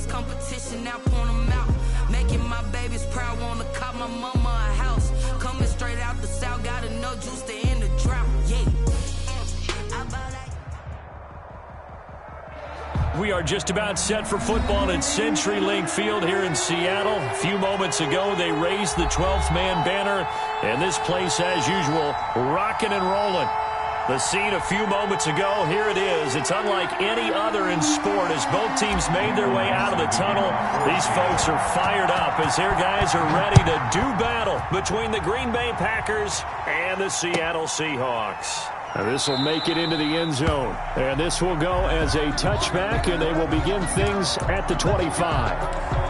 lost competition, now point them out. Making my babies proud, wanna cop my mama a house. Coming straight out the south, got enough juice to end the drought. Yeah. We are just about set for football at CenturyLink Field here in Seattle. A few moments ago, they raised the 12th man banner, and this place, as usual, rocking and rolling. The scene a few moments ago, here it is. It's unlike any other in sport as both teams made their way out of the tunnel. These folks are fired up as their guys are ready to do battle between the Green Bay Packers and the Seattle Seahawks. And this will make it into the end zone. And this will go as a touchback, and they will begin things at the 25.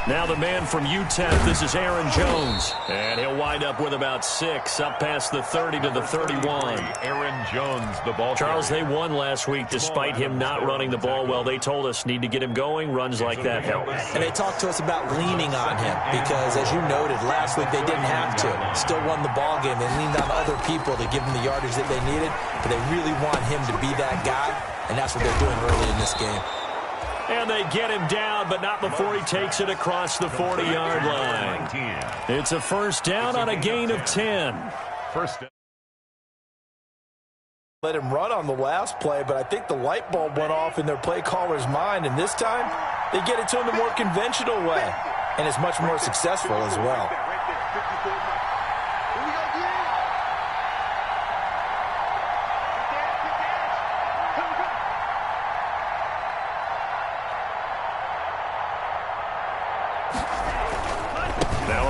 Now the man from UTEP, this is Aaron Jones. And he'll wind up with about 6, up past the 30 to the 31. Aaron Jones, the ball. Charles, they won last week despite him not running the ball well. They told us need to get him going. Runs like that help. And they talked to us about leaning on him because, as you noted, last week they didn't have to. Still won the ball game. They leaned on other people to give them the yardage that they needed, but they really want him to be that guy, and that's what they're doing early in this game. And they get him down, but not before he takes it across the 40-yard line. It's a first down on a gain of 10. First down. Let him run on the last play, but I think the light bulb went off in their play caller's mind, and this time they get it to him the more conventional way, and it's much more successful as well.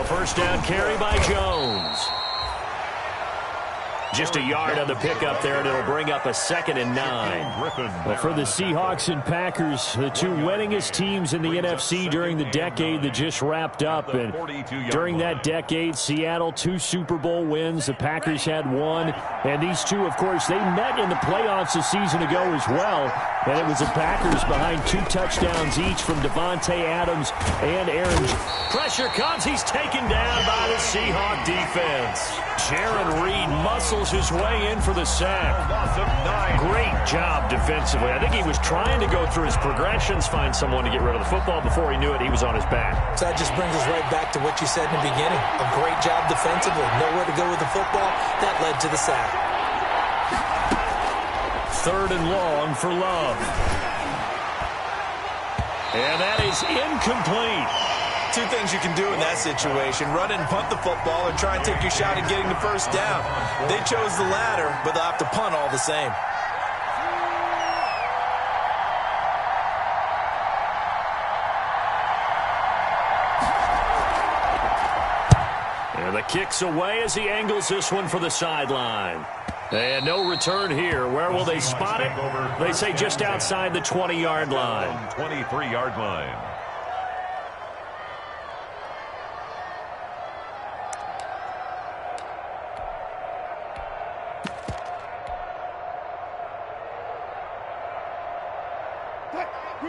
First down carry by Jones. Just a yard on the pickup there, and it'll bring up a 2nd and 9. Well, for the Seahawks and Packers, the two winningest teams in the NFC during the decade that just wrapped up. And during that decade, Seattle, 2 Super Bowl wins. The Packers had 1. And these two, of course, they met in the playoffs a season ago as well. And it was the Packers behind 2 touchdowns each from Devontae Adams and Aaron. Pressure comes. He's taken down by the Seahawk defense. Jaron Reed muscles his way in for the sack. Great job defensively. I think he was trying to go through his progressions, find someone to get rid of the football. Before he knew it, he was on his back. So that just brings us right back to what you said in the beginning. A great job defensively. Nowhere to go with the football. That led to the sack. 3rd and long for Love. And that is incomplete. 2 things you can do in that situation: run and punt the football, or try and take your shot at getting the first down. They chose the latter, but they'll have to punt all the same. And the kick's away as he angles this one for the sideline. And no return here. Where will they spot it? They say just outside the 20-yard line. 23-yard line.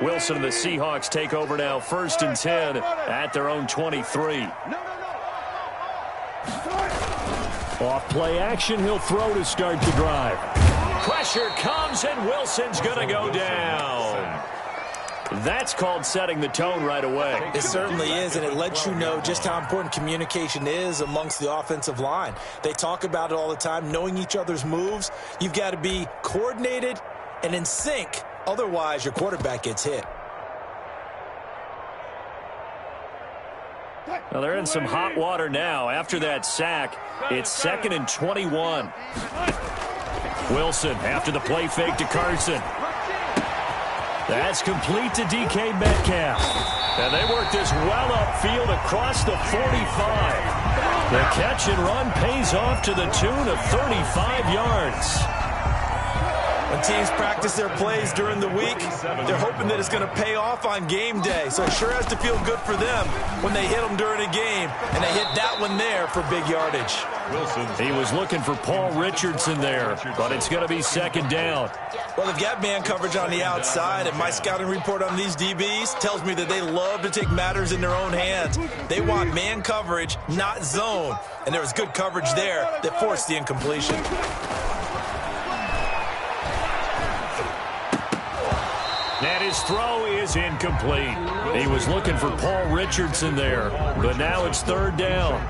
Wilson and the Seahawks take over now, 1st and 10 at their own 23. Off play action, he'll throw to start the drive. Pressure comes, and Wilson's going to go down. That's called setting the tone right away. It certainly is, and it lets you know just how important communication is amongst the offensive line. They talk about it all the time, knowing each other's moves. You've got to be coordinated and in sync. Otherwise, your quarterback gets hit. Well, they're in some hot water now. After that sack, it's 2nd and 21. Wilson after the play fake to Carson. That's complete to DK Metcalf. And they work this well upfield across the 45. The catch and run pays off to the tune of 35 yards. When teams practice their plays during the week, they're hoping that it's going to pay off on game day. So it sure has to feel good for them when they hit them during a game, and they hit that one there for big yardage. He was looking for Paul Richardson there, but it's going to be second down. Well, they've got man coverage on the outside, and my scouting report on these DBs tells me that they love to take matters in their own hands. They want man coverage, not zone, and there was good coverage there that forced the incompletion. And his throw is incomplete. He was looking for Paul Richardson there, but now it's third down.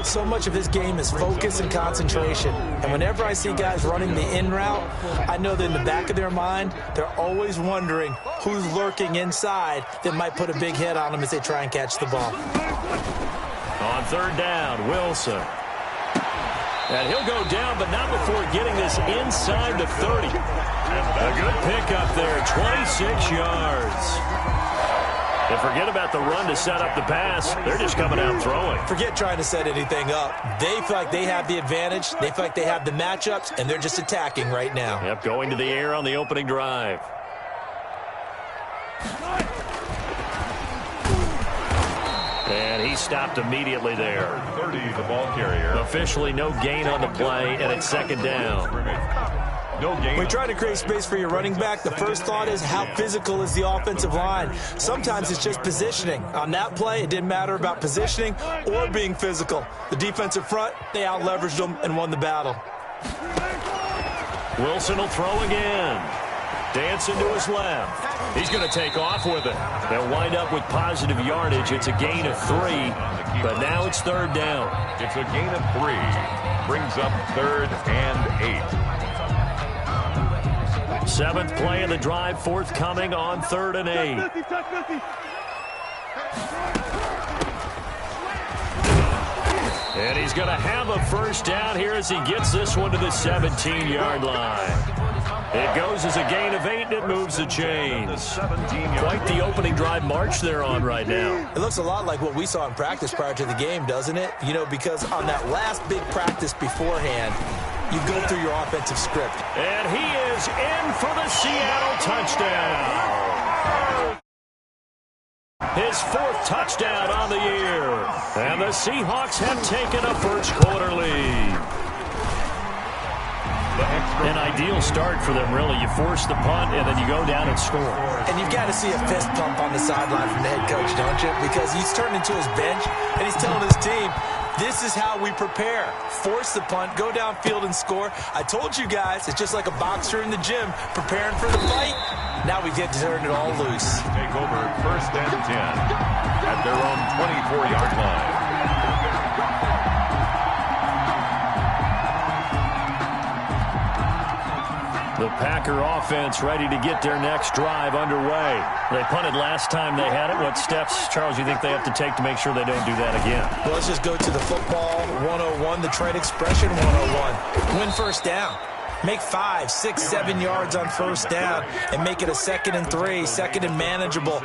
So much of this game is focus and concentration. And whenever I see guys running the in route, I know that in the back of their mind, they're always wondering who's lurking inside that might put a big hit on them as they try and catch the ball. On third down, Wilson. And he'll go down, but not before getting this inside the 30. A good pickup there, 26 yards. And forget about the run to set up the pass. They're just coming out throwing. Forget trying to set anything up. They feel like they have the advantage. They feel like they have the matchups, and they're just attacking right now. Yep, going to the air on the opening drive. And he stopped immediately there. 30, the ball carrier. Officially no gain on the play, and it's second down. No gain. When you try to create space for your running back, the first thought is how physical is the offensive line. Sometimes it's just positioning. On that play, it didn't matter about positioning or being physical. The defensive front, they out-leveraged them and won the battle. Wilson will throw again. Dancing to his left. He's going to take off with it. They'll wind up with positive yardage. It's a gain of 3, but now it's third down. It's a gain of 3. Brings up 3rd and 8. Seventh play of the drive, forthcoming on 3rd and 8. And he's going to have a first down here as he gets this one to the 17-yard line. It goes as a gain of 8, and it moves the chains. Quite the opening drive march they're on right now. It looks a lot like what we saw in practice prior to the game, doesn't it? You know, because on that last big practice beforehand, you go through your offensive script. And he is in for the Seattle touchdown. His 4th touchdown on the year. And the Seahawks have taken a first-quarter lead. An ideal start for them, really. You force the punt, and then you go down and score. And you've got to see a fist pump on the sideline from the head coach, don't you? Because he's turned into his bench, and he's telling his team, this is how we prepare. Force the punt, go downfield and score. I told you guys, it's just like a boxer in the gym preparing for the fight. Now we get to turn it all loose. Take over 1st and 10 at their own 24-yard line. The Packer offense ready to get their next drive underway. They punted last time they had it. What steps, Charles, you think they have to take to make sure they don't do that again? Well, let's just go to the football 101, the trade expression 101. Win first down. Make 5, 6, 7 yards on first down and make it a 2nd and 3, 2nd and manageable.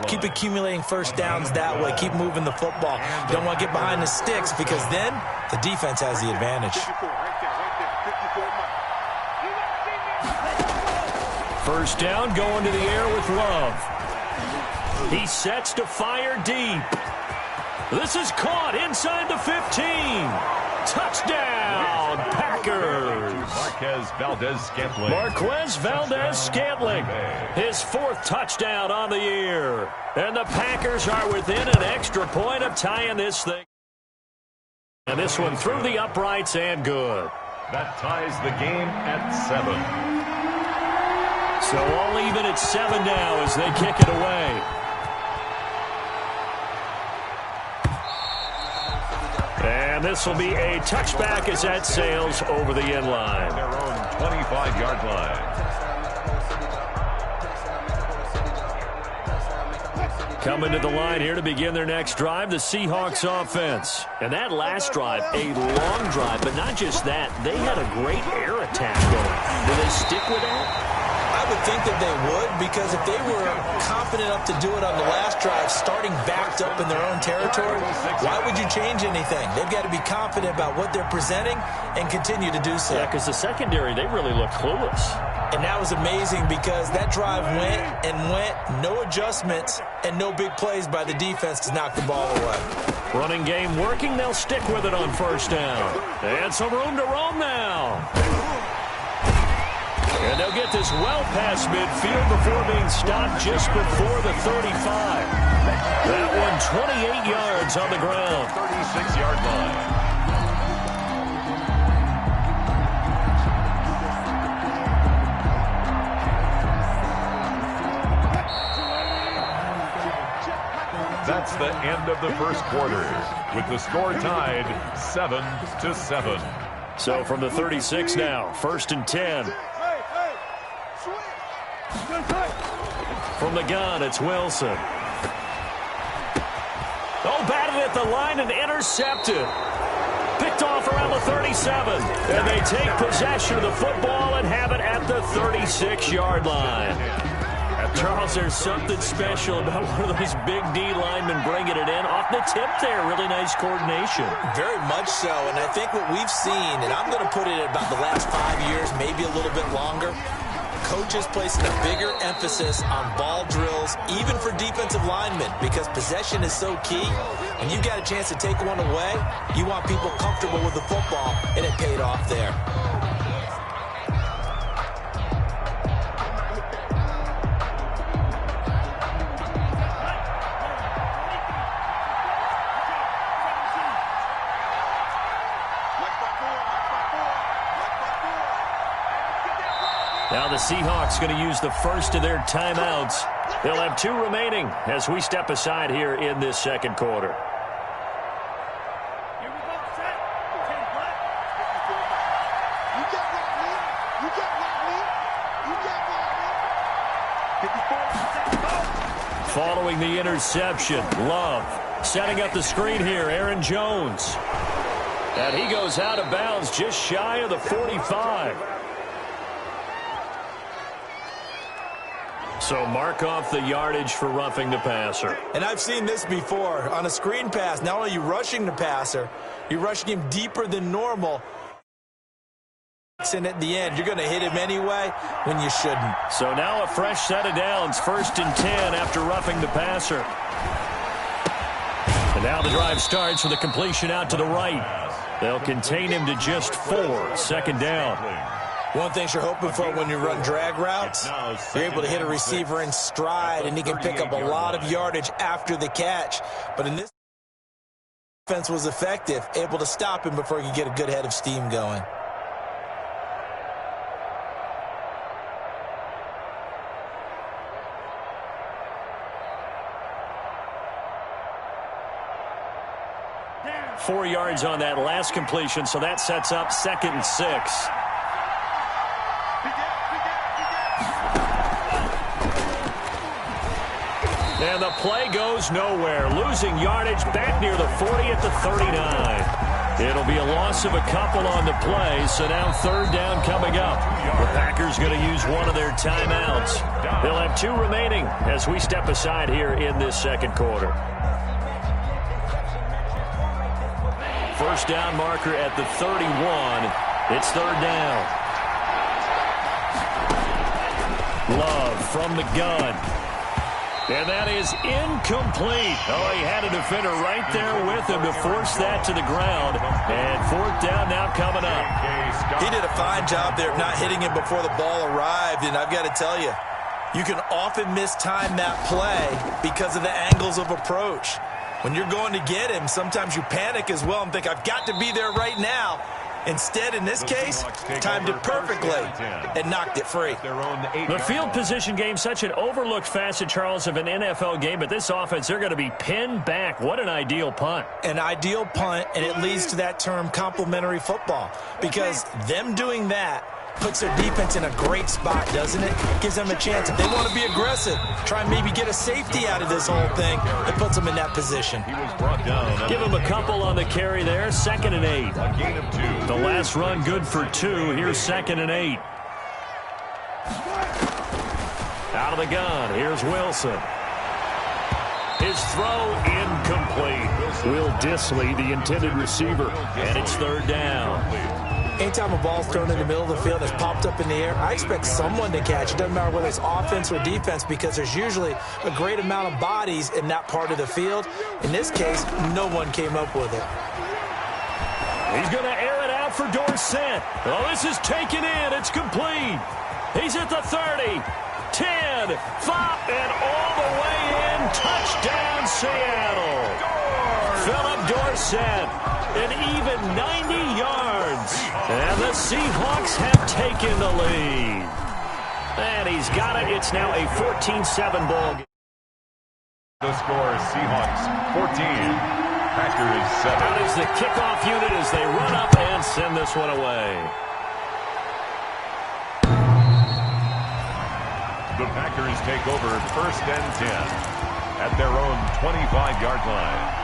Keep accumulating first downs that way. Keep moving the football. You don't want to get behind the sticks because then the defense has the advantage. First down, going to the air with Love. He sets to fire deep. This is caught inside the 15. Touchdown, Packers. Marquez Valdez-Scantling. His 4th touchdown on the year. And the Packers are within an extra point of tying this thing. And this one through the uprights and good. That ties the game at 7. So all even at 7 now as they kick it away. And this will be a touchback as that sails over the end line. Their own 25-yard line. Coming to the line here to begin their next drive, the Seahawks offense. And that last drive, a long drive, but not just that. They had a great air attack going. Do they stick with that? I would think that they would, because if they were confident enough to do it on the last drive, starting backed up in their own territory, why would you change anything? They've got to be confident about what they're presenting and continue to do so. Yeah, because the secondary, they really look clueless. And that was amazing because that drive went and went, no adjustments and no big plays by the defense to knock the ball away. Running game working, they'll stick with it on first down. And some room to roam now. And they'll get this well past midfield before being stopped just before the 35. That one 28 yards on the ground. 36-yard line. That's the end of the first quarter, with the score tied 7-7. So from the 36 now, 1st and 10. From the gun, it's Wilson. Oh, batted at the line and intercepted. Picked off around the 37. And they take possession of the football and have it at the 36-yard line. Charles, there's something special about one of those big D linemen bringing it in. Off the tip there, really nice coordination. Very much so, and I think what we've seen, and I'm going to put it at about the last 5 years, maybe a little bit longer, coaches placing a bigger emphasis on ball drills, even for defensive linemen, because possession is so key. When you've got a chance to take one away, you want people comfortable with the football, and it paid off there. Now the Seahawks going to use the first of their timeouts. They'll have 2 remaining as we step aside here in this second quarter. Following the interception, Love setting up the screen here, Aaron Jones. And he goes out of bounds just shy of the 45. So mark off the yardage for roughing the passer. And I've seen this before. On a screen pass, not only are you rushing the passer, you're rushing him deeper than normal. And at the end, you're going to hit him anyway when you shouldn't. So now a fresh set of downs, 1st and 10 after roughing the passer. And now the drive starts with a completion out to the right. They'll contain him to just 4, 2nd down. One thing you're hoping for when you run drag routes, you're able to hit a receiver in stride, and he can pick up a lot of yardage after the catch. But in this defense was effective, able to stop him before he could get a good head of steam going. Yeah. 4 yards on that last completion, so that sets up 2nd and 6. And the play goes nowhere. Losing yardage back near the 40 at the 39. It'll be a loss of a couple on the play, so now 3rd down coming up. The Packers going to use one of their timeouts. They'll have 2 remaining as we step aside here in this second quarter. First down marker at the 31. It's 3rd down. Love from the gun. And that is incomplete. Oh, he had a defender right there with him to force that to the ground. And 4th down now coming up. He did a fine job there of not hitting him before the ball arrived. And I've got to tell you, you can often mistime that play because of the angles of approach. When you're going to get him, sometimes you panic as well and think, I've got to be there right now. Instead, in this case, timed it perfectly and knocked it free. The field position game, such an overlooked facet, Charles, of an NFL game. But this offense, they're going to be pinned back. What an ideal punt. An ideal punt, and it leads to that term complementary football. Because them doing that puts their defense in a great spot, doesn't it? Gives them a chance. If they want to be aggressive, try and maybe get a safety out of this whole thing, it puts them in that position. He was brought down. Give him a couple on the carry there. 2nd and 8. A gain of 2. The last run good for 2. Here's 2nd and 8. Out of the gun, here's Wilson. His throw incomplete. Will Dissly, the intended receiver, and it's third down. Anytime a ball's thrown in the middle of the field that's popped up in the air, I expect someone to catch it. Doesn't matter whether it's offense or defense, because there's usually a great amount of bodies in that part of the field. In this case, no one came up with it. He's going to air it out for Dorsett. Oh, this is taken in. It's complete. He's at the 30, 10, 5, and all the way in. Touchdown, Seattle. Philip Dorsett, an even 90 yards. And the Seahawks have taken the lead. And he's got it. It's now a 14-7 ball game. The score, Seahawks 14. Packers 7. Out is the kickoff unit as they run up and send this one away. The Packers take over 1st and 10 at their own 25-yard line.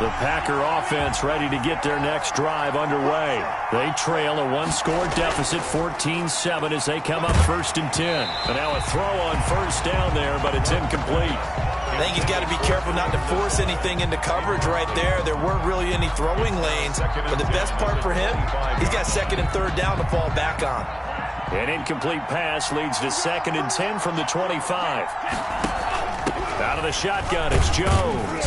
The Packer offense ready to get their next drive underway. They trail a one-score deficit, 14-7, as they come up 1st and 10. And now a throw on 1st down there, but it's incomplete. I think he's got to be careful not to force anything into coverage right there. There weren't really any throwing lanes. But the best part for him, he's got 2nd and 3rd down to fall back on. An incomplete pass leads to 2nd and 10 from the 25. Out of the shotgun, it's Jones.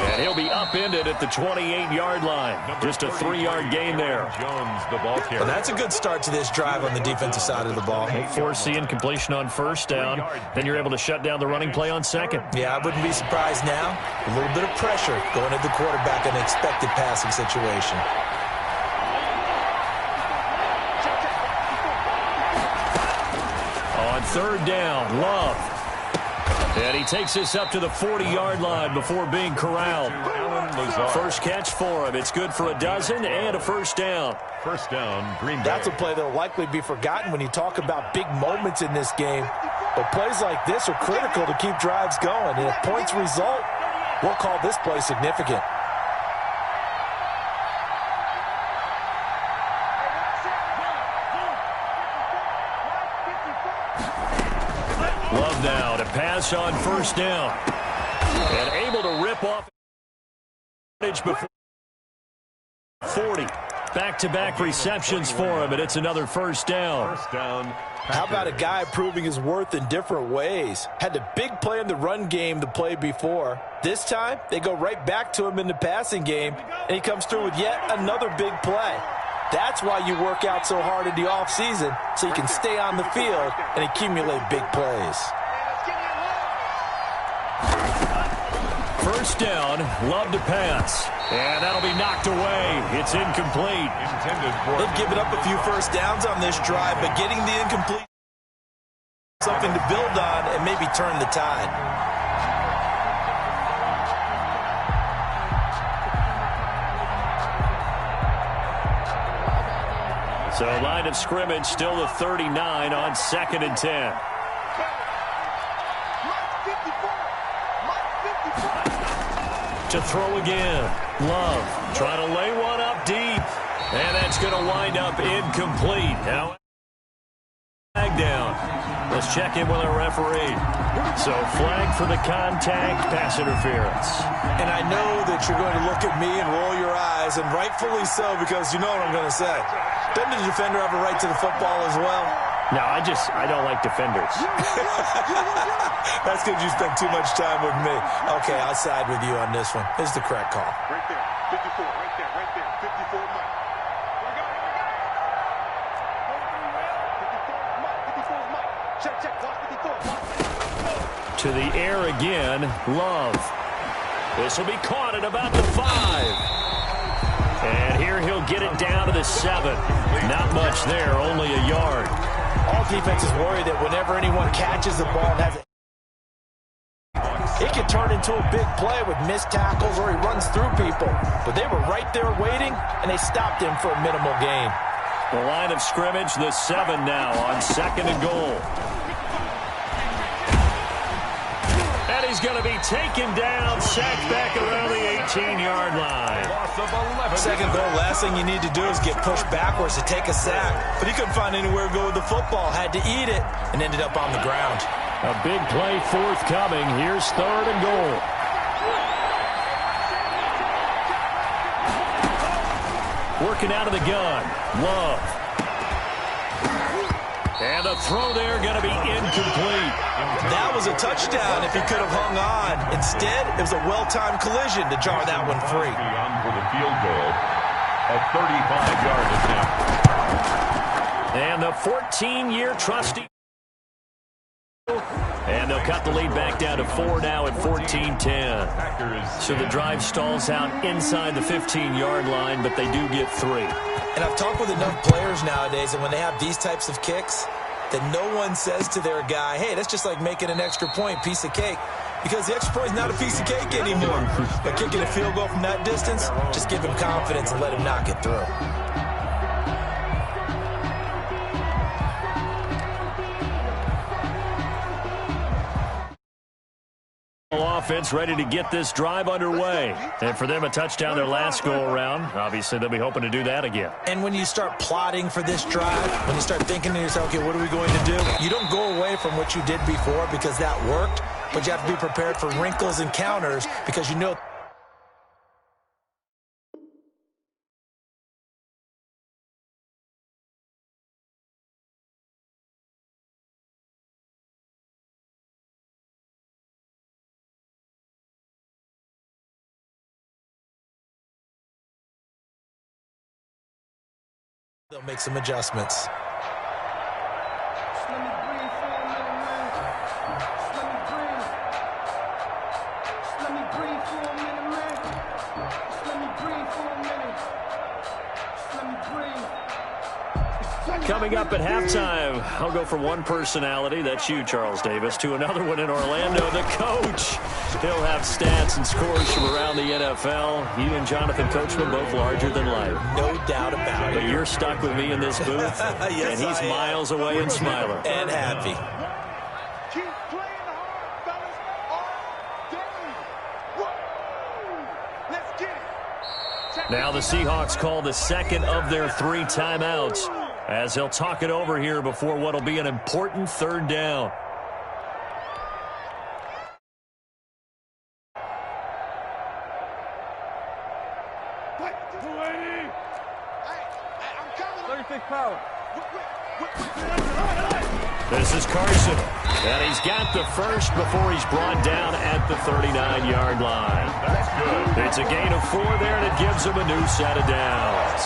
And he'll be upended at the 28-yard line. Just a 3-yard gain there. Jones, the ball carrier. Well, that's a good start to this drive on the defensive side of the ball. Force the incompletion on 1st down. Then you're able to shut down the running play on 2nd. Yeah, I wouldn't be surprised now. A little bit of pressure going at the quarterback in an expected passing situation. On 3rd down, Love. And he takes this up to the 40-yard line before being corralled. First catch for him. It's good for a dozen and a 1st down. 1st down, Green Bay. That's a play that will likely be forgotten when you talk about big moments in this game. But plays like this are critical to keep drives going. And if points result, we'll call this play significant. Love now to pass on 1st down. And able to rip off before 40. Back-to-back receptions for him, and it's another 1st down. 1st down. How about a guy proving his worth in different ways? Had a big play in the run game the play before. This time, they go right back to him in the passing game, and he comes through with yet another big play. That's why you work out so hard in the offseason, so you can stay on the field and accumulate big plays. 1st down, Love to pass. And that'll be knocked away. It's incomplete. They've given up a few 1st downs on this drive, but getting the incomplete something to build on and maybe turn the tide. So line of scrimmage still the 39 on 2nd and 10. To throw again. Love trying to lay one up deep. And that's going to wind up incomplete. Now, flag down. Let's check in with our referee. So flag for the contact, pass interference. And I know that you're going to look at me and roll your eyes, and rightfully so, because you know what I'm going to say. Doesn't the defender have a right to the football as well? No, I don't like defenders. That's because you spent too much time with me. Okay, I'll side with you on this one. This is the correct call. Right there, 54, right there, 54 Mike. Check, watch 54. To the air again, Love. This will be caught at about the 5. And here he'll get it down to the 7. Not much there, only a yard. All defenses worry that whenever anyone catches the ball and has it can turn into a big play with missed tackles or he runs through people. But they were right there waiting, and they stopped him for a minimal gain. The line of scrimmage, the 7 now on 2nd and goal. And he's going to be taken down, sacked back around the 18-yard line. Second goal, last thing you need to do is get pushed backwards to take a sack. But he couldn't find anywhere to go with the football, had to eat it, and ended up on the ground. A big play forthcoming. Here's 3rd and goal. Working out of the gun. Love. And the throw there going to be incomplete. That was a touchdown if he could have hung on. Instead, it was a well-timed collision to jar that one free. For the field goal at 35-yard attempt. And the 14-year trustee. And they'll cut the lead back down to 4 now at 14-10. So the drive stalls out inside the 15-yard line, but they do get 3. And I've talked with enough players nowadays, and when they have these types of kicks, that no one says to their guy, hey, that's just like making an extra point, piece of cake. Because the extra point is not a piece of cake anymore. But kicking a field goal from that distance, just give him confidence and let him knock it through. Offense ready to get this drive underway. And for them, a touchdown their last go-around. Obviously, they'll be hoping to do that again. And when you start plotting for this drive, when you start thinking to yourself, okay, what are we going to do? You don't go away from what you did before because that worked, but you have to be prepared for wrinkles and counters because you know. They'll make some adjustments. Coming up at halftime, I'll go from one personality, that's you, Charles Davis, to another one in Orlando, the coach. He'll have stats and scores from around the NFL. You and Jonathan Coachman both larger than life. No doubt about it. But you're stuck with me in this booth, yes, and he's miles away and smiling. And happy. Keep playing hard, fellas, all day. Woo! Let's get it. Now the Seahawks call the second of their 3 timeouts as they'll talk it over here before what will be an important 3rd down. This is Carson, and he's got the first before he's brought down at the 39-yard line. That's good. It's a gain of 4 there, and it gives them a new set of downs.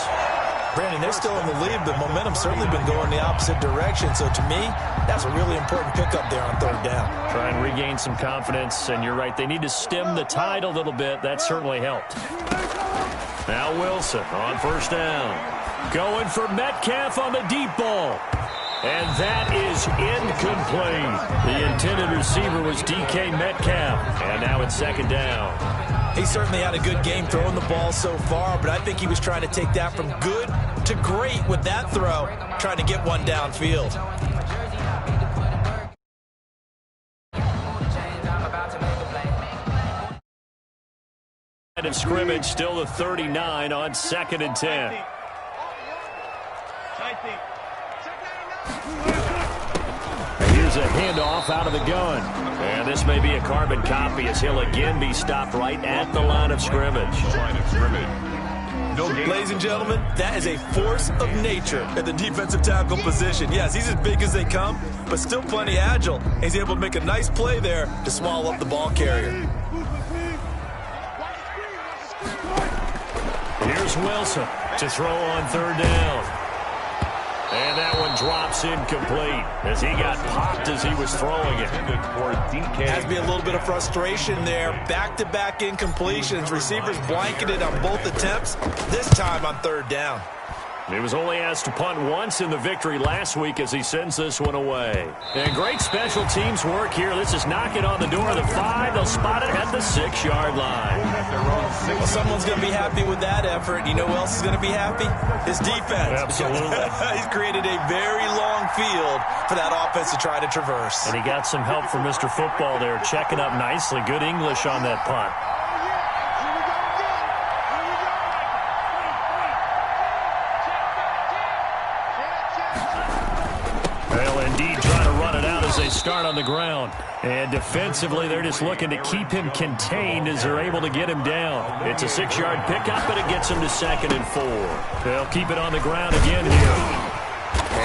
Brandon, they're still in the lead, but momentum's certainly been going the opposite direction. So to me, that's a really important pickup there on 3rd down. Try and regain some confidence, and you're right, they need to stem the tide a little bit. That certainly helped. Now Wilson on 1st down. Going for Metcalf on the deep ball. And that is incomplete. The intended receiver was DK Metcalf. And now it's 2nd down. He certainly had a good game throwing the ball so far, but I think he was trying to take that from good to great with that throw, trying to get one downfield. Of scrimmage, still the 39 on 2nd and 10. And here's a handoff out of the gun. And this may be a carbon copy as he'll again be stopped right at the line of scrimmage. Ladies and gentlemen, that is a force of nature at the defensive tackle position. Yes, he's as big as they come, but still plenty agile. He's able to make a nice play there to swallow up the ball carrier. Here's Wilson to throw on 3rd down. And that one drops incomplete as he got popped as he was throwing it. Has to be a little bit of frustration there. Back-to-back incompletions. Receivers blanketed on both attempts, this time on 3rd down. He was only asked to punt once in the victory last week as he sends this one away. And great special teams work here. This is knocking on the door of the 5. They'll spot it at the 6-yard line. Well, someone's going to be happy with that effort. You know who else is going to be happy? His defense. Absolutely. He's created a very long field for that offense to try to traverse. And he got some help from Mr. Football there, checking up nicely. Good English on that punt. They start on the ground. And defensively, they're just looking to keep him contained as they're able to get him down. It's a 6-yard pickup, but it gets him to 2nd and 4. They'll keep it on the ground again here.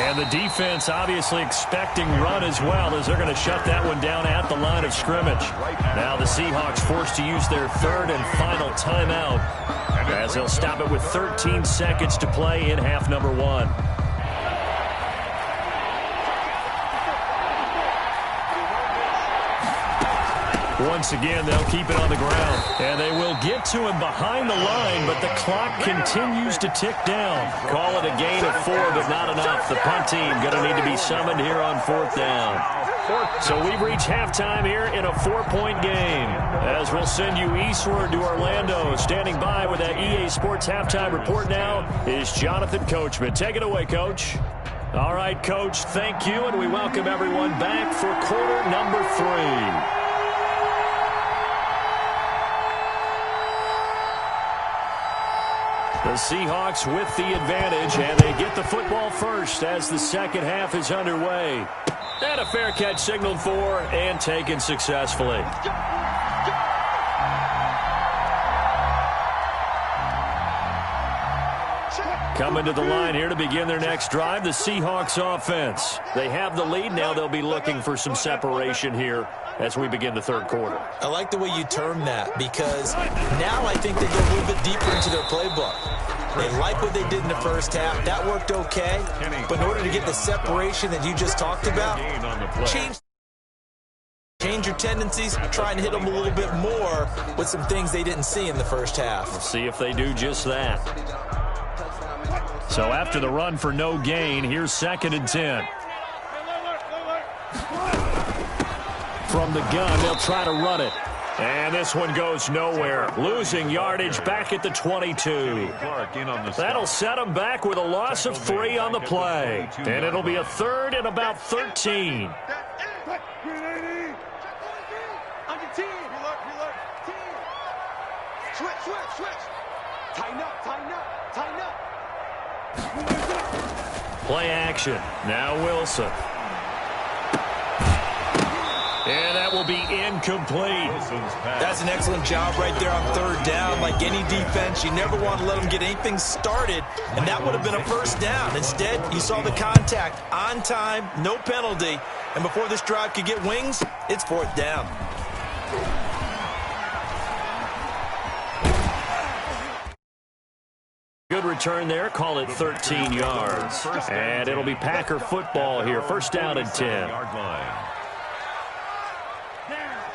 And the defense obviously expecting run as well, as they're going to shut that one down at the line of scrimmage. Now the Seahawks forced to use their 3rd and final timeout, as they'll stop it with 13 seconds to play in half number 1. Once again, they'll keep it on the ground. And they will get to him behind the line, but the clock continues to tick down. Call it a gain of 4, but not enough. The punt team going to need to be summoned here on 4th down. So we've reached halftime here in a 4-point game. As we'll send you eastward to Orlando. Standing by with that EA Sports halftime report now is Jonathan Coachman. Take it away, Coach. All right, Coach, thank you, and we welcome everyone back for quarter number 3. The Seahawks with the advantage, and they get the football first as the second half is underway. And a fair catch signaled for and taken successfully. Coming to the line here to begin their next drive, the Seahawks offense. They have the lead. Now they'll be looking for some separation here as we begin the 3rd quarter. I like the way you term that, because now I think they go a little bit deeper into their playbook. They like what they did in the first half. That worked okay. But in order to get the separation that you just talked about, change your tendencies, try and hit them a little bit more with some things they didn't see in the first half. We'll see if they do just that. So after the run for no gain, here's 2nd and 10. From the gun, they'll try to run it. And this one goes nowhere. Losing yardage back at the 22. That'll set them back with a loss of 3 on the play. And it'll be a 3rd and about 13. Play action. Now Wilson. And that will be incomplete. That's an excellent job right there on 3rd down. Like any defense, you never want to let them get anything started, and that would have been a 1st down. Instead, you saw the contact on time, no penalty, and before this drive could get wings, it's 4th down. Good return there. Call it 13 yards. And it'll be Packer football here. 1st down and 10.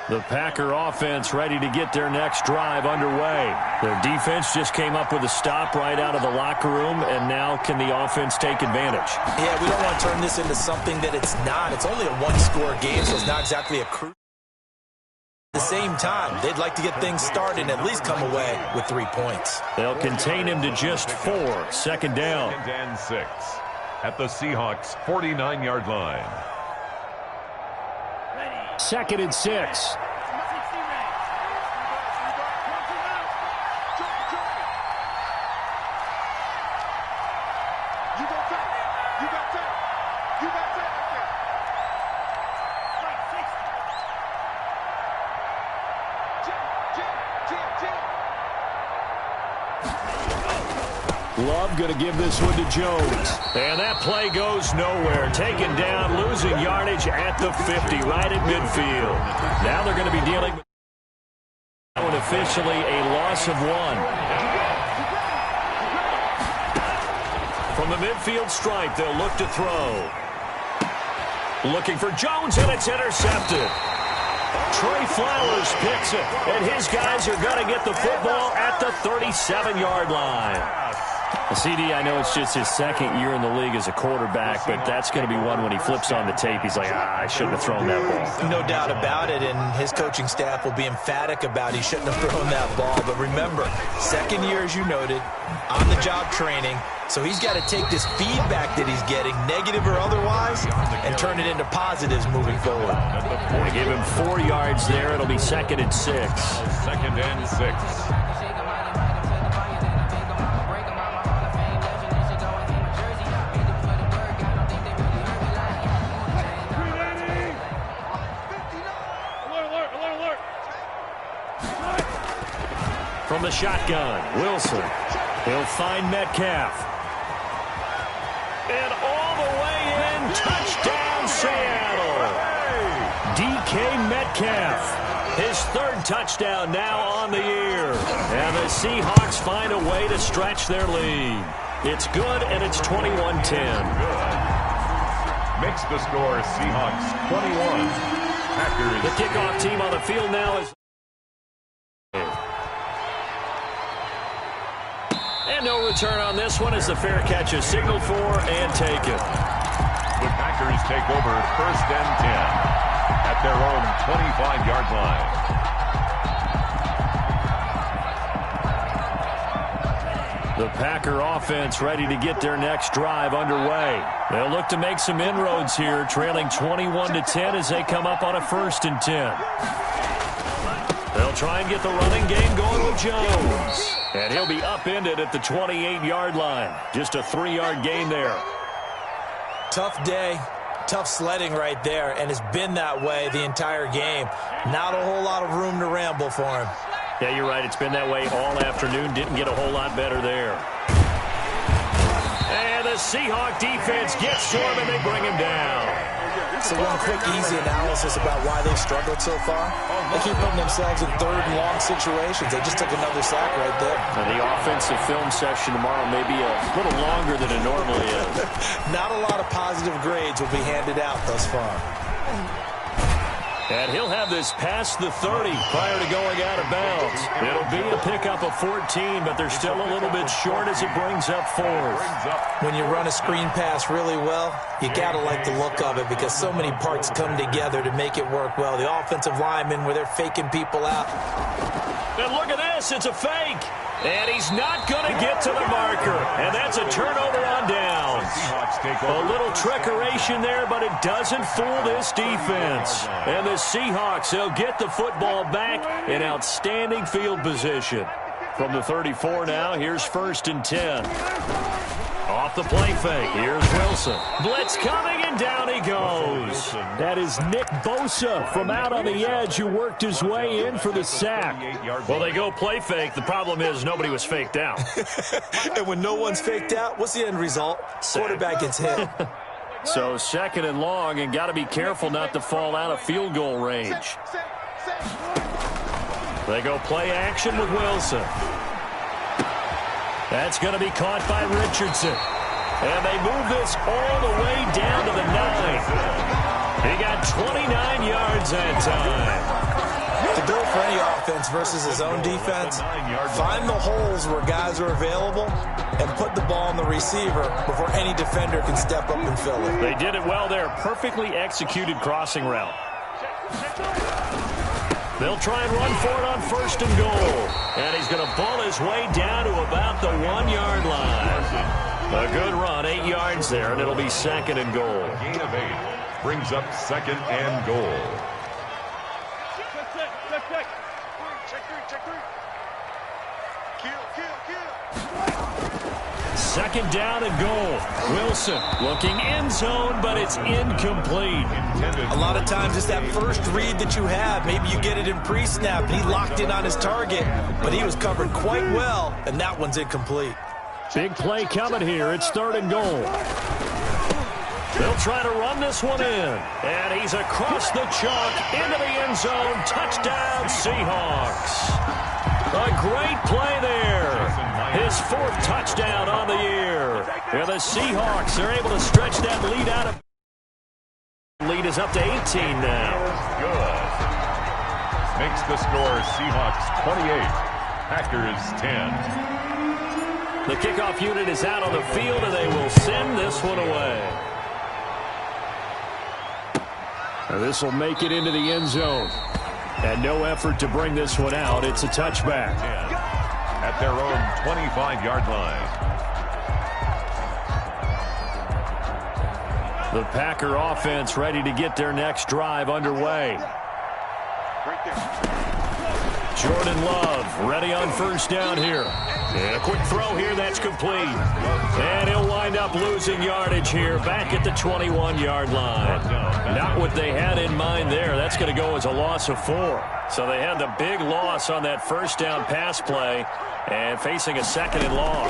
The Packer offense ready to get their next drive underway. Their defense just came up with a stop right out of the locker room, and now can the offense take advantage? Yeah, we don't want to turn this into something that it's not. It's only a 1-score game, so it's not exactly a crucial. At the same time, they'd like to get things started and at least come away with 3 points. They'll contain him to just 4. 2nd down. 2nd and 6 at the Seahawks' 49-yard line. 2nd and 6. Love going to give this one to Jones. And that play goes nowhere. Taken down, losing yardage at the 50, right at midfield. Now they're going to be dealing with officially a loss of 1. From the midfield stripe, they'll look to throw. Looking for Jones, and it's intercepted. Trey Flowers picks it, and his guys are going to get the football at the 37-yard line. CD, I know it's just his second year in the league as a quarterback, but that's going to be one when he flips on the tape. He's like, I shouldn't have thrown that ball. No doubt about it, and his coaching staff will be emphatic about he shouldn't have thrown that ball. But remember, second year, as you noted, on-the-job training, so he's got to take this feedback that he's getting, negative or otherwise, and turn it into positives moving forward. They give him 4 yards there. It'll be 2nd and 6. 2nd and 6. From the shotgun, Wilson. He'll find Metcalf. And all the way in, touchdown Seattle. DK Metcalf, his 3rd touchdown now on the year. And the Seahawks find a way to stretch their lead. It's good, and it's 21-10. Makes the score Seahawks 21. Packers. The kickoff team on the field now is... And no return on this one as the fair catch is signaled for and taken. The Packers take over 1st and 10 at their own 25-yard line. The Packer offense ready to get their next drive underway. They'll look to make some inroads here, trailing 21-10 as they come up on a 1st and 10. They'll try and get the running game going with Jones. And he'll be upended at the 28-yard line. Just a 3-yard gain there. Tough day, tough sledding right there, and it's been that way the entire game. Not a whole lot of room to ramble for him. Yeah, you're right. It's been that way all afternoon. Didn't get a whole lot better there. And the Seahawk defense gets to him, and they bring him down. So one quick, easy analysis about why they've struggled so far. They keep putting themselves in 3rd and long situations. They just took another sack right there. And the offensive film session tomorrow may be a little longer than it normally is. Not a lot of positive grades will be handed out thus far. And he'll have this past the 30 prior to going out of bounds. It'll be a pickup of 14, but they're still a little bit short as it brings up 4th. When you run a screen pass really well, you got to like the look of it because so many parts come together to make it work well. The offensive linemen where they're faking people out. And look at this. It's a fake. And he's not going to get to the marker. And that's a turnover on downs. A little trickeration there, but it doesn't fool this defense. And the Seahawks, they'll get the football back in outstanding field position. From the 34 now, here's 1st and 10. Off the play fake. Here's Wilson. Blitz coming, and down he goes. That is Nick Bosa from out on the edge who worked his way in for the sack. Well, they go play fake. The problem is nobody was faked out. And when no one's faked out, what's the end result? Quarterback gets hit. So 2nd and long, and got to be careful not to fall out of field goal range. They go play action with Wilson. That's going to be caught by Richardson. And they move this all the way down to the 9. He got 29 yards that time. The goal for any offense versus his own defense, find the holes where guys are available and put the ball on the receiver before any defender can step up and fill it. They did it well there. Perfectly executed crossing route. They'll try and run for it on 1st and goal. And he's going to ball his way down to about the 1-yard line. A good run, 8 yards there, and it'll be 2nd and goal. Gain of 8 brings up 2nd and goal. Check 3. Kill. 2nd down and goal. Wilson looking end zone, but it's incomplete. A lot of times it's that first read that you have. Maybe you get it in pre-snap, and he locked in on his target, but he was covered quite well, and that one's incomplete. Big play coming here. It's 3rd and goal. They'll try to run this one in. And he's across the chalk into the end zone. Touchdown, Seahawks. A great play there. His 4th touchdown on the year. And the Seahawks are able to stretch that lead out of. Lead is up to 18 now. Good. Makes the score Seahawks 28, Packers 10. The kickoff unit is out on the field, and they will send this one away. This will make it into the end zone. And no effort to bring this one out. It's a touchback. At their own 25-yard line. The Packer offense ready to get their next drive underway. Jordan Love ready on first down here. And a quick throw here that's complete. And he'll wind up losing yardage here back at the 21-yard line. Not what they had in mind there. That's going to go as a loss of 4. So they had the big loss on that first down pass play and facing a second and long.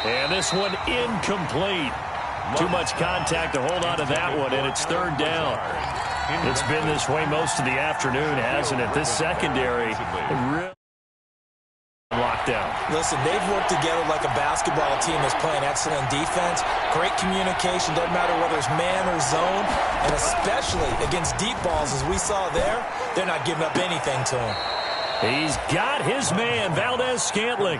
And this one incomplete. Too much contact to hold on to that one, and it's third down. It's been this way most of the afternoon, hasn't it? This secondary really locked down. Listen, they've worked together like a basketball team that's playing excellent defense. Great communication, doesn't matter whether it's man or zone, and especially against deep balls, as we saw there, they're not giving up anything to him. He's got his man, Valdez-Scantling,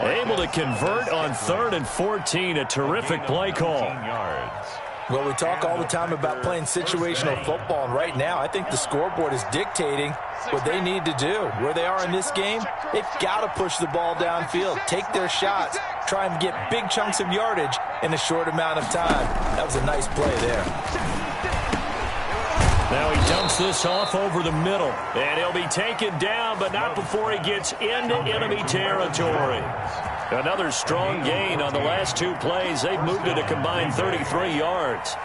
able to convert on 3rd and 14. A terrific play call. Well, we talk all the time about playing situational football, and right now I think the scoreboard is dictating what they need to do. Where they are in this game, they've got to push the ball downfield, take their shots, try and get big chunks of yardage in a short amount of time. That was a nice play there. Now he dumps this off over the middle, and he'll be taken down, but not before he gets into enemy territory. Another strong gain on the last 2 plays. They've moved it a combined 33 yards.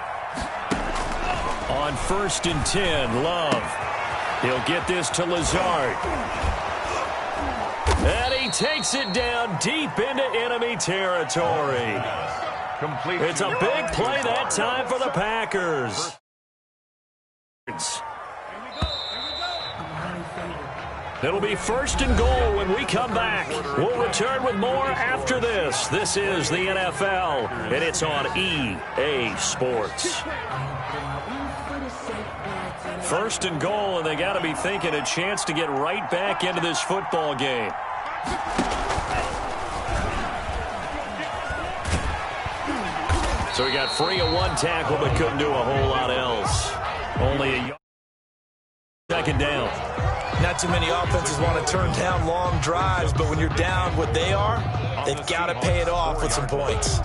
On 1st and 10, Love. He'll get this to Lazard. And he takes it down deep into enemy territory. It's a big play that time for the Packers. It'll be 1st and goal when we come back. We'll return with more after this. This is the NFL, and it's on EA Sports. 1st and goal, and they got to be thinking a chance to get right back into this football game. So he got free of 1 tackle, but couldn't do a whole lot else. Only a yard. 2nd down. Not too many offenses want to turn down long drives, but when you're down what they are, they've got to pay it off with some points.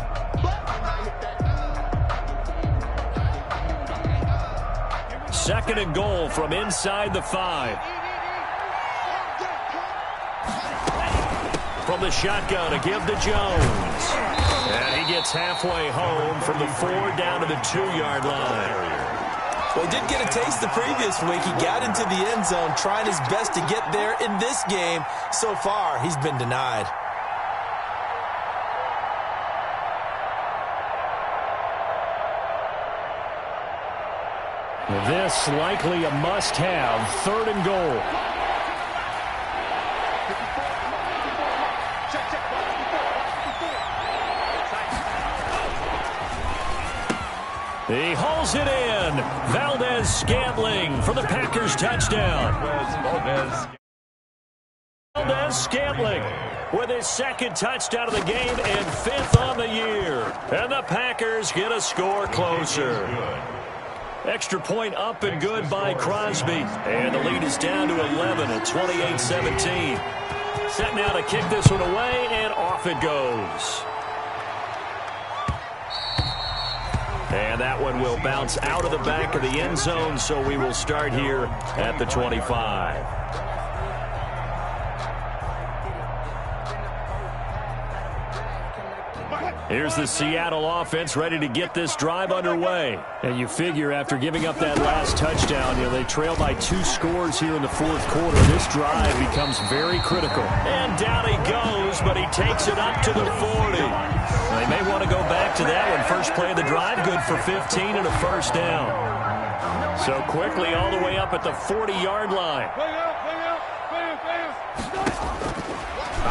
Second and goal from inside the 5. From the shotgun to give to Jones. And he gets halfway home from the 4 down to the 2-yard line. Well, he did get a taste the previous week. He got into the end zone trying his best to get there in this game. So far, he's been denied. This likely a must-have. 3rd and goal. He hauls it in. Valdez-Scantling for the Packers touchdown. Valdez-Scantling with his 2nd touchdown of the game and 5th on the year. And the Packers get a score closer. Extra point up and good by Crosby. And the lead is down to 11 at 28-17. Set now to kick this one away, and off it goes. And that one will bounce out of the back of the end zone, so we will start here at the 25. Here's the Seattle offense ready to get this drive underway. And you figure after giving up that last touchdown, they trail by 2 scores here in the 4th quarter. This drive becomes very critical. And down he goes, but he takes it up to the 40. They may want to go back to that one. First play of the drive, good for 15 and a 1st down. So quickly all the way up at the 40-yard line.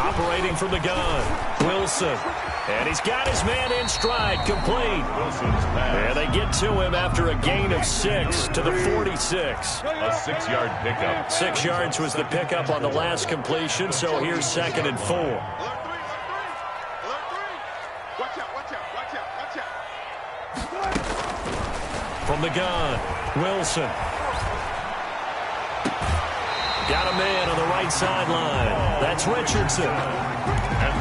Operating from the gun, Wilson. And he's got his man in stride, complete. Wilson's pass. And they get to him after a gain of 6 to the 46. A 6-yard pickup. 6 yards was the pickup on the last completion, so here's 2nd and 4. Alert 3. Watch out, watch out, watch out, watch out. From the gun, Wilson. Got a man on the right sideline. That's Richardson.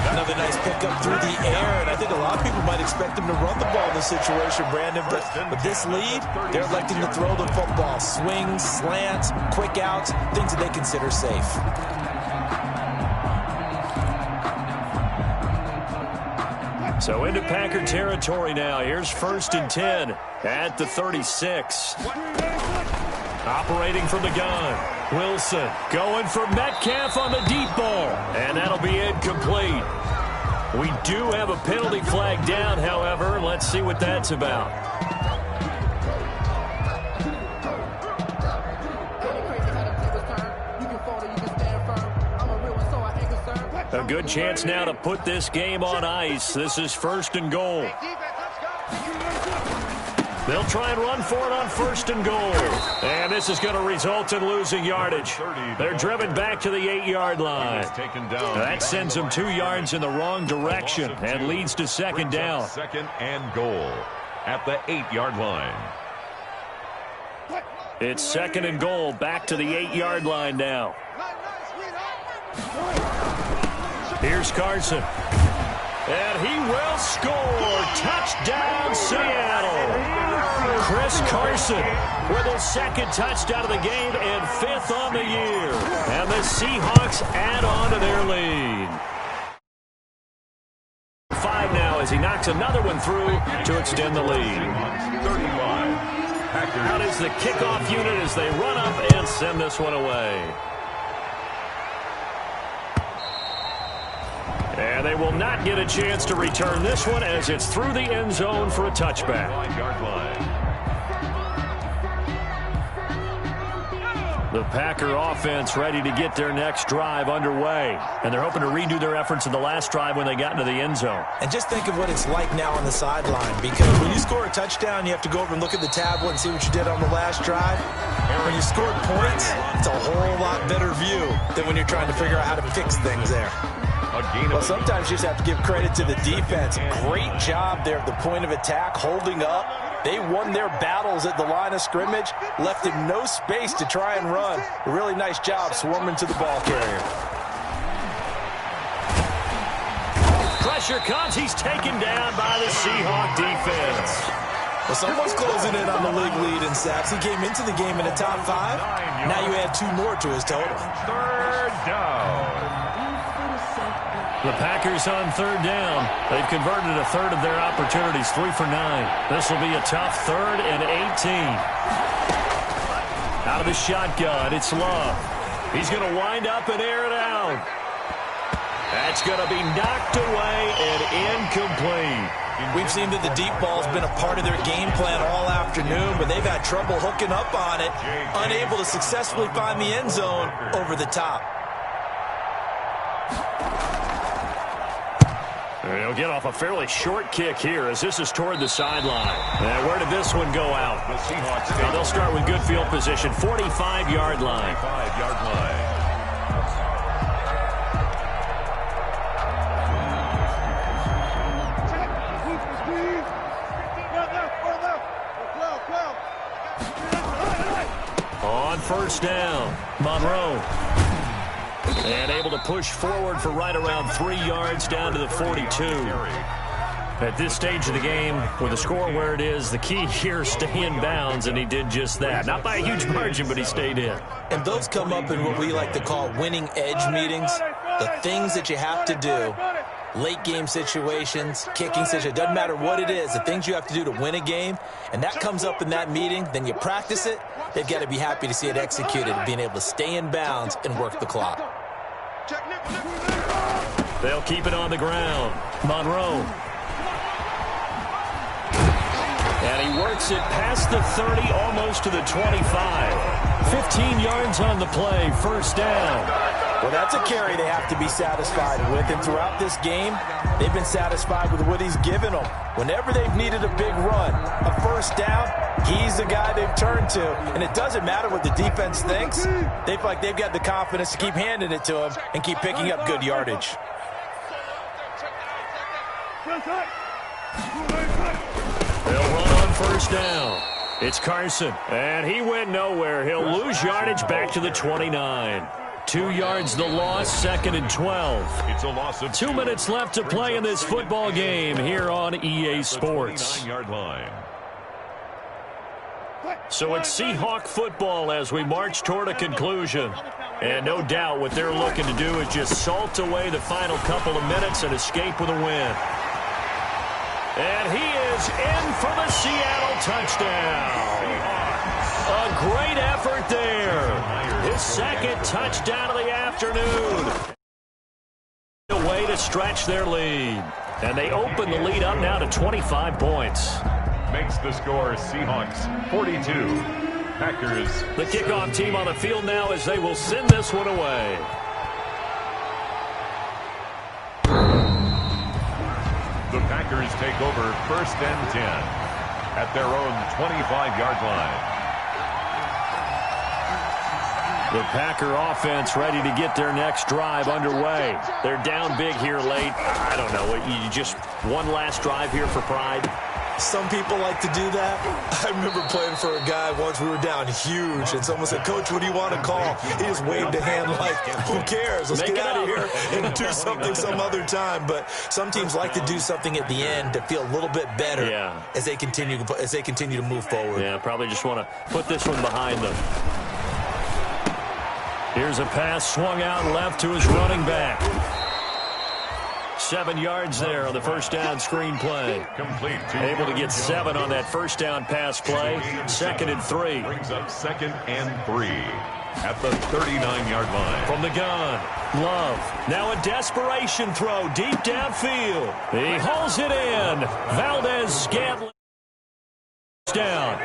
Another nice pickup through the air, and I think a lot of people might expect him to run the ball in this situation, Brandon, but with this lead, they're electing to throw the football. Swings, slants, quick outs, things that they consider safe. So into Packer territory now. Here's 1st and 10 at the 36. Operating from the gun. Wilson going for Metcalf on the deep ball. And that'll be incomplete. We do have a penalty flag down, however. Let's see what that's about. A good chance now to put this game on ice. This is 1st and goal. They'll try and run for it on 1st and goal. And this is going to result in losing yardage. They're driven back to the 8-yard line. That sends them 2 yards in the wrong direction and leads to 2nd down. 2nd and goal at the 8-yard line. It's 2nd and goal back to the 8-yard line now. Here's Carson. And he will score. Touchdown, Seattle. Chris Carson with his 2nd touchdown of the game and 5th on the year. And the Seahawks add on to their lead. 5 now as he knocks another one through to extend the lead. 35. Out is the kickoff unit as they run up and send this one away. And they will not get a chance to return this one as it's through the end zone for a touchback. 9-yard line. The Packer offense ready to get their next drive underway. And they're hoping to redo their efforts in the last drive when they got into the end zone. And just think of what it's like now on the sideline, because when you score a touchdown, you have to go over and look at the tablet and see what you did on the last drive. And when you scored points, it's a whole lot better view than when you're trying to figure out how to fix things there. Well, sometimes you just have to give credit to the defense. Great job there at the point of attack, holding up. They won their battles at the line of scrimmage, left him no space to try and run. A really nice job swarming to the ball carrier. Pressure comes. He's taken down by the Seahawk defense. Well, someone's closing in on the league lead in sacks. He came into the game in the top 5. Now you add 2 more to his total. 3rd down. The Packers on 3rd down. They've converted a third of their opportunities, 3 for 9. This will be a tough 3rd and 18. Out of the shotgun, it's Love. He's going to wind up and air it out. That's going to be knocked away and incomplete. We've seen that the deep ball's been a part of their game plan all afternoon, but they've had trouble hooking up on it, unable to successfully find the end zone over the top. He'll get off a fairly short kick here as this is toward the sideline. And where did this one go out? The Seahawks. Now they'll start with good field position, 45-yard line. 5-yard line. On 1st down, Monroe. And able to push forward for right around 3 yards down to the 42. At this stage of the game, with the score where it is, the key here is stay in bounds, and he did just that. Not by a huge margin, but he stayed in. And those come up in what we like to call winning edge meetings. The things that you have to do, late game situations, kicking situations, doesn't matter what it is, the things you have to do to win a game, and that comes up in that meeting, then you practice it, they've got to be happy to see it executed, being able to stay in bounds and work the clock. They'll keep it on the ground. Monroe. And he works it past the 30, almost to the 25. 15 yards on the play, 1st down. Well, that's a carry they have to be satisfied with. And throughout this game, they've been satisfied with what he's given them. Whenever they've needed a big run, a first down, he's the guy they've turned to. And it doesn't matter what the defense thinks. They feel like they've got the confidence to keep handing it to him and keep picking up good yardage. They'll run on first down. It's Carson, and he went nowhere. He'll lose yardage back to the 29. 2 yards the loss, 2nd and 12. It's a loss of 2 minutes left to play in this football game here on EA Sports. 9-yard line. So it's Seahawk football as we march toward a conclusion. And no doubt what they're looking to do is just salt away the final couple of minutes and escape with a win. And he is in for the Seattle touchdown. A great effort there. His second touchdown of the afternoon. A way to stretch their lead. And they open the lead up now to 25 points. Makes the score Seahawks 42. Packers. The kickoff team on the field now as they will send this one away. The Packers take over 1st and 10 at their own 25-yard line. The Packer offense ready to get their next drive underway. They're down big here late. I don't know. You just one last drive here for pride? Some people like to do that. I remember playing for a guy once. We were down huge, and someone said, "Coach, what do you want to call?" He just waved a hand like, "Who cares? Let's get out of here and do something some other time." But some teams like to do something at the end to feel a little bit better as they continue to move forward. Yeah, probably just want to put this one behind them. Here's a pass swung out left to his running back. 7 yards there on the first down screen play. Complete. Able to get 7 on that first down pass play. 2nd and 3. Brings up 2nd and 3 at the 39-yard line. From the gun, Love. Now a desperation throw deep downfield. He hauls it in. Valdez-Scantling down.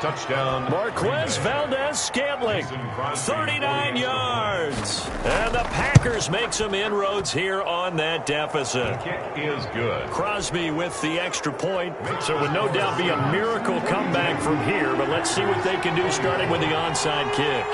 Touchdown. Marquez Valdez-Scantling, 39 yards. And the Packers make some inroads here on that deficit. Kick is good. Crosby with the extra point. So it would no doubt be a miracle comeback from here. But let's see what they can do starting with the onside kick.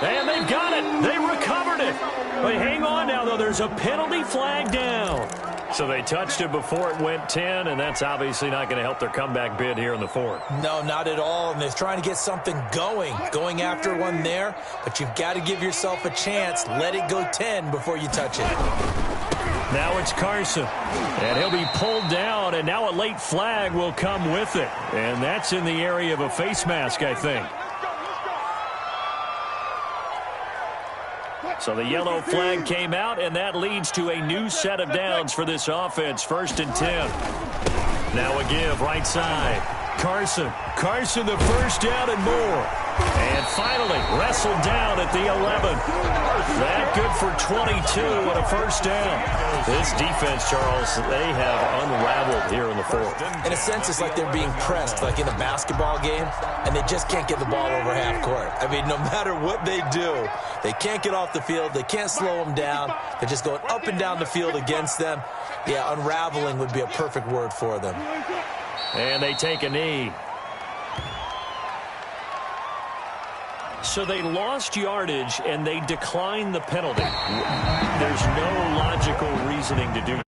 And they've got it. They recovered it. But hang on now, though. There's a penalty flag down. So they touched it before it went 10, and that's obviously not going to help their comeback bid here in the 4th. No, not at all. And they're trying to get something going after one there. But you've got to give yourself a chance. Let it go 10 before you touch it. Now it's Carson. And he'll be pulled down, and now a late flag will come with it. And that's in the area of a face mask, I think. So the yellow flag came out, and that leads to a new set of downs for this offense. 1st and 10. Now a give right side. Carson the first down and more. And finally wrestled down at the 11. That good for 22 and a first down. This defense, Charles, they have unraveled here in the 4th. In a sense, it's like they're being pressed, like in a basketball game, and they just can't get the ball over half court. I mean, no matter what they do, they can't get off the field. They can't slow them down. They're just going up and down the field against them. Yeah, unraveling would be a perfect word for them. And they take a knee. So they lost yardage, and they declined the penalty. There's no logical reasoning to do